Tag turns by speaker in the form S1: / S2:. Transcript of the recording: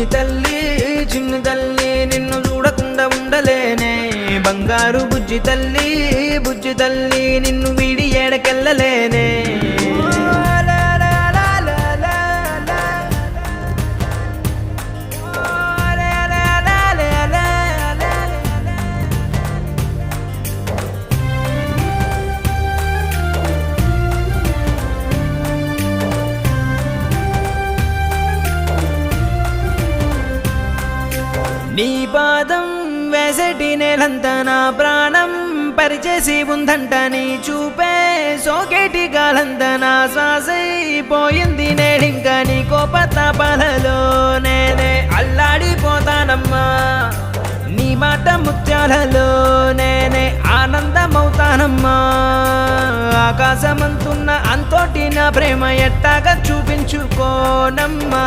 S1: చిన్ని తల్లి నిన్ను చూడకుండా ఉండలేనే బంగారు బుజ్జి తల్లి నిన్ను వీడి ఏడకెళ్ళలేనే నీ పాదం వేసటి నేలంతా నా ప్రాణం పరిచేసి ఉందంట నీ చూపే సోకేటి గాలంతా నా శ్వాసైపోయింది నేడింకా నీ కోపతాపాలలో నేనే అల్లాడిపోతానమ్మా నీ మాట ముత్యాలలో నేనే ఆనందమవుతానమ్మా ఆకాశమంతున్న అంతోటి నా ప్రేమ ఎట్టాగా చూపించుకోనమ్మా